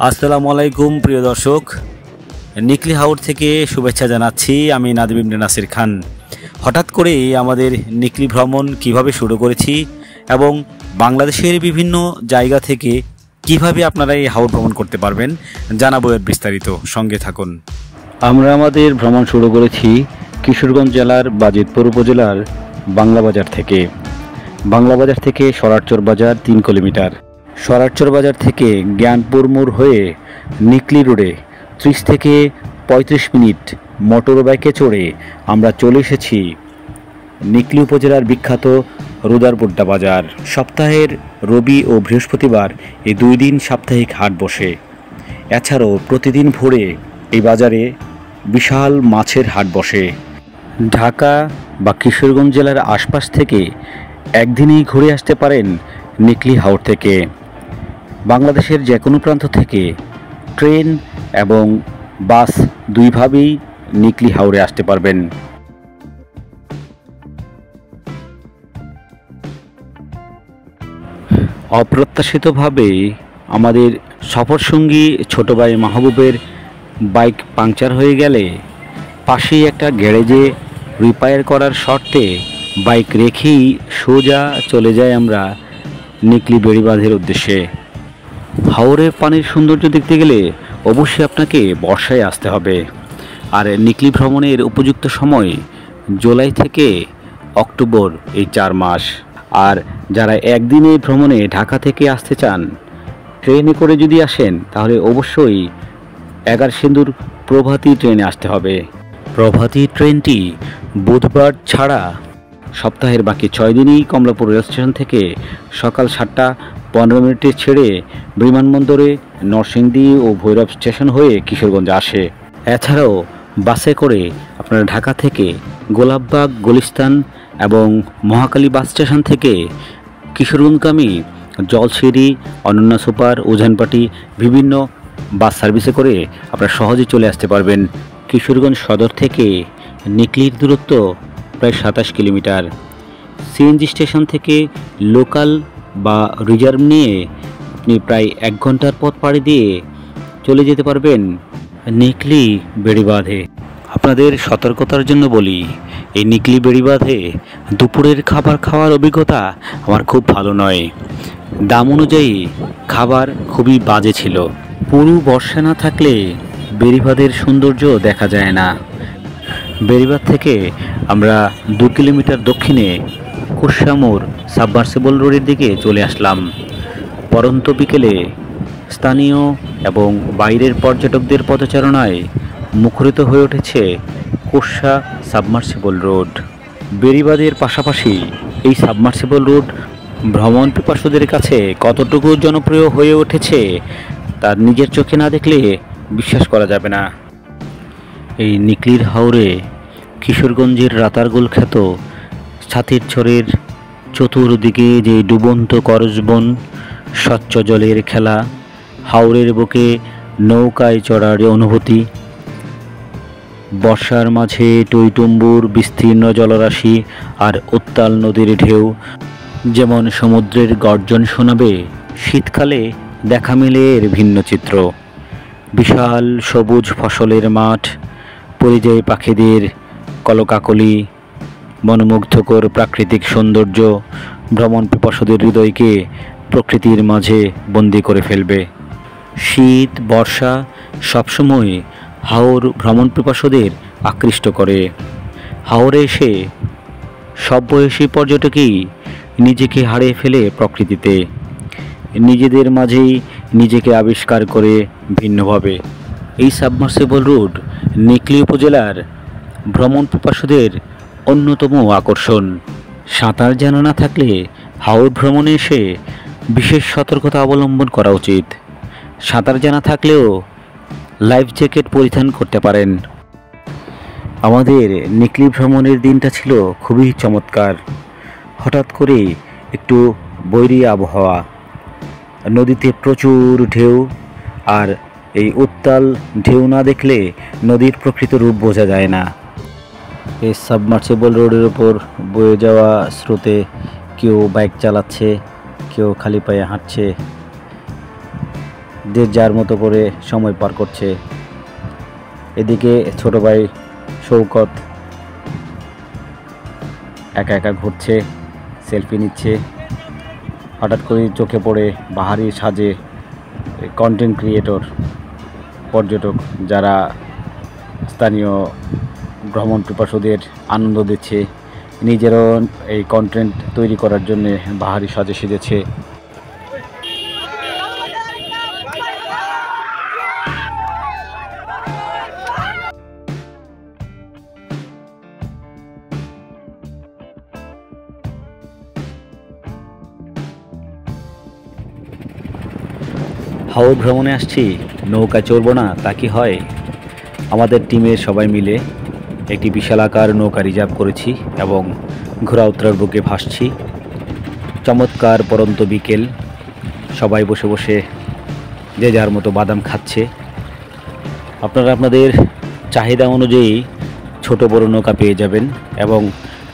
আসসালামু আলাইকুম প্রিয় দর্শক, নিকলি হাওর থেকে শুভেচ্ছা জানাচ্ছি। আমি নাদিম ইবনে নাসির খান। হঠাৎ করে আমাদের নিকলি ভ্রমণ কিভাবে শুরু করেছি এবং বাংলাদেশের বিভিন্ন জায়গা থেকে কিভাবে আপনারা এই হাওর ভ্রমণ করতে পারবেন জানাবো এর বিস্তারিত। সঙ্গে থাকুন। আমরা আমাদের ভ্রমণ শুরু করেছি কিশোরগঞ্জ জেলার বাজিতপুর উপজেলার বাংলা বাজার থেকে। বাংলা বাজার থেকে সরারচর বাজার 3 কিলোমিটার। সরারচর বাজার থেকে জ্ঞানপুর মোড় হয়ে নিকলি রোডে 30 থেকে 35 মিনিট মোটর বাইকে চড়ে আমরা চলে এসেছি নিকলি উপজেলার বিখ্যাত রুদারপুড্ডা বাজার। সপ্তাহের রবি ও বৃহস্পতিবার এই 2 দিন সাপ্তাহিক হাট বসে। এছাড়াও প্রতিদিন ভোরে এই বাজারে বিশাল মাছের হাট বসে। ঢাকা বা কিশোরগঞ্জ জেলার আশপাশ থেকে একদিনেই ঘুরে আসতে পারেন নিকলি হাওর থেকে। বাংলাদেশের যে কোনো প্রান্ত থেকে ট্রেন এবং বাস দুইভাবেই নিকলি হাওরে আসতে পারবেন। অপ্রত্যাশিতভাবে আমাদের সফরসঙ্গী ছোট ভাই মাহবুবের বাইক পাংচার হয়ে গেলে পাশেই একটা গ্যারেজে রিপেয়ার করার শর্তে বাইক রেখেই সোজা চলে যাই আমরা নিকলি বেড়িবাঁধের উদ্দেশ্যে। হাওরের পানির সৌন্দর্য দেখতে গেলে অবশ্যই আপনাকে বর্ষায় আসতে হবে। আর নিকলি ভ্রমণের উপযুক্ত সময় জুলাই থেকে অক্টোবর, এই 4 মাস। আর যারা একদিনে ভ্রমণে ঢাকা থেকে আসতে চান, ট্রেনে করে যদি আসেন তাহলে অবশ্যই এগারসিন্দুর প্রভাতী ট্রেনে আসতে হবে। প্রভাতী ট্রেনটি বুধবার ছাড়া সপ্তাহের বাকি 6 দিনই কমলাপুর রেল স্টেশন থেকে সকাল 7টা 15 মিনিটে ছেড়ে বিমানবন্দরে নরসিংদী ও ভৈরব স্টেশন হয়ে কিশোরগঞ্জ আসে। এছাড়াও বাসে করে আপনারা ঢাকা থেকে গোলাপবাগ, গুলিস্তান এবং মহাখালী বাস স্টেশন থেকে কিশোরগঞ্জগামী জলসিঁড়ি, অনন্যা সুপার, উজানপাটি বিভিন্ন বাস সার্ভিসে করে আপনারা সহজে চলে আসতে পারবেন। কিশোরগঞ্জ সদর থেকে নিকলির দূরত্ব প্রায় 27 কিলোমিটার। সিএনজি স্টেশন থেকে লোকাল বা রিজার্ভ নিয়ে আপনি প্রায় 1 ঘন্টার পথ পাড়ি দিয়ে চলে যেতে পারবেন নিকলি বেড়িবাঁধে। আপনাদের সতর্কতার জন্য বলি, এই নিকলি বেড়িবাঁধে দুপুরের খাবার খাওয়ার অভিজ্ঞতা আমার খুব ভালো নয়। দাম অনুযায়ী খাবার খুবই বাজে ছিল। পুরো বর্ষা না থাকলে বেড়িবাঁধের সৌন্দর্য দেখা যায় না। বেড়িবাঁধ থেকে আমরা 2 কিলোমিটার দক্ষিণে কুশামোড় সাবমার্সিবল রোডের দিকে চলে আসলাম। পরন্ত বিকেলে স্থানীয় এবং বাইরের পর্যটকদের পদচারণায় মুখরিত হয়ে উঠেছে কুশা সাবমার্সিবল রোড। বেড়িবাঁধের পাশাপাশি এই সাবমার্সিবল রোড ভ্রমণ পিপাসুদের কাছে কতটুকু জনপ্রিয় হয়ে উঠেছে তার নিজের চোখে না দেখলে বিশ্বাস করা যাবে না। এই নিকলির হাওরে কিশোরগঞ্জের রাতারগুল খ্যাত ছাতির ছড়ের চতুর্দিকে যে ডুবন্ত করজবন, স্বচ্ছ জলের খেলা, হাওরের বুকে নৌকায় চড়ার অনুভূতি, বর্ষার মাঝে টইটুম্বুর বিস্তীর্ণ জলরাশি আর উত্তাল নদীর ঢেউ যেমন সমুদ্রের গর্জন শোনাবে, শীতকালে দেখা মিলে এর ভিন্ন চিত্র। বিশাল সবুজ ফসলের মাঠ, পরিযায়ী পাখিদের কলকাকলি, মনোমুগ্ধকর প্রাকৃতিক সৌন্দর্য ভ্রমণ পিপাসুদের হৃদয়কে প্রকৃতির মাঝে বন্দি করে ফেলবে। শীত বর্ষা সবসময় হাওর ভ্রমণ পিপাসুদের আকৃষ্ট করে। হাওরে এসে সব বয়সী পর্যটকই নিজেকে হারিয়ে ফেলে প্রকৃতিতে, নিজেদের মাঝেই নিজেকে আবিষ্কার করে ভিন্নভাবে। এই সাবমার্সিবল রোড নিকলি উপজেলার ভ্রমণ পিপাসুদের অন্যতম আকর্ষণ। সাঁতার জানা না থাকলে হাওর ভ্রমণে এসে বিশেষ সতর্কতা অবলম্বন করা উচিত। সাঁতার জানা থাকলেও লাইফ জ্যাকেট পরিধান করতে পারেন। আমাদের নিকলি ভ্রমণের দিনটা ছিল খুবই চমৎকার। হঠাৎ করে একটু বৈরী আবহাওয়া, নদীতে প্রচুর ঢেউ, আর এই উত্তাল ঢেউ না দেখলে নদীর প্রকৃত রূপ বোঝা যায় না। এই সাবমার্সিবল রোডের ওপর বয়ে যাওয়া স্রোতে কেউ বাইক চালাচ্ছে, কেউ খালি পায়ে হাঁটছে। যে যার মতো করে সময় পার করছে। এদিকে ছোট ভাই শৌকত একা একা ঘুরছে, সেলফি নিচ্ছে। হঠাৎ করে চোখে পড়ে বাহারি সাজে কন্টেন্ট ক্রিয়েটর পর্যটক যারা স্থানীয় ভ্রমণ পিপাসুদের আনন্দ দিচ্ছে, নিজেরও এই কন্টেন্ট তৈরি করার জন্য বাহারি সাজে সেজেছে। হাওর ভ্রমণে আসছি, নৌকা চড়বো না তা কি হয়? আমাদের টিমের সবাই মিলে একটি বিশালাকার নৌকা রিজার্ভ করেছি এবং ঘোড়া উত্তরার বুকে ভাসছি। চমৎকার পরন্ত বিকেল, সবাই বসে বসে যে যার মতো বাদাম খাচ্ছে। আপনারা আপনাদের চাহিদা অনুযায়ী ছোট বড় নৌকা পেয়ে যাবেন এবং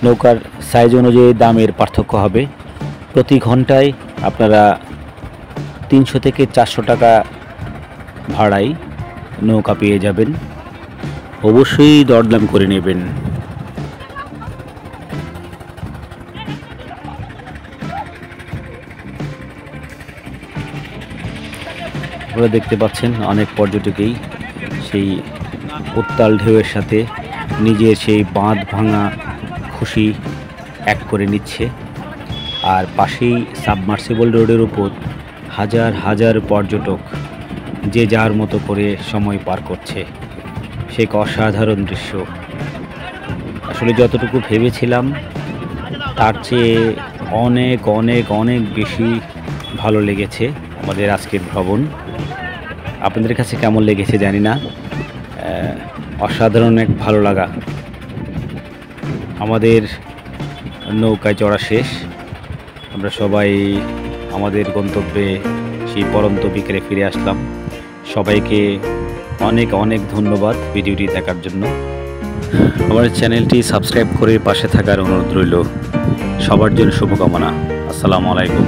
নৌকার সাইজ অনুযায়ী দামের পার্থক্য হবে। প্রতি ঘন্টায় আপনারা 300 থেকে 400 টাকা ভাড়ায় নৌকা পেয়ে যাবেন। অবশ্যই দরদাম করে নেবেন। আপনারা দেখতে পাচ্ছেন অনেক পর্যটকই সেই উত্তাল ঢেউয়ের সাথে নিজের সেই বাঁধ ভাঙা খুশি এক করে নিচ্ছে। আর পাশেই সাবমার্সিবল রোডের উপর হাজার হাজার পর্যটক যে যার মতো করে সময় পার করছে। সে এক অসাধারণ দৃশ্য। আসলে যতটুকু ভেবেছিলাম তার চেয়ে অনেক অনেক অনেক বেশি ভালো লেগেছে আমাদের আজকের ভ্রমণ। আপনাদের কাছে কেমন লেগেছে জানি না, অসাধারণ এক ভালো লাগা। আমাদের নৌকায় চড়া শেষ, আমরা সবাই আমাদের গন্তব্যে সেই পরন্ত বিকেলে ফিরে আসলাম। সবাইকে অনেক অনেক ধন্যবাদ ভিডিওটি দেখার জন্য। আমার চ্যানেলটি সাবস্ক্রাইব করে পাশে থাকার অনুরোধ রইল। সবার জন্য শুভকামনা। আসসালামু আলাইকুম।